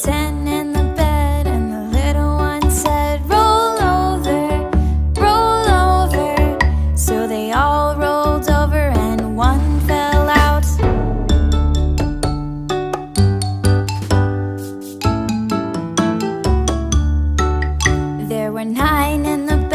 10 in the bed, and the little one said, roll over, roll over. So they all rolled over and one fell out. There were 9 in the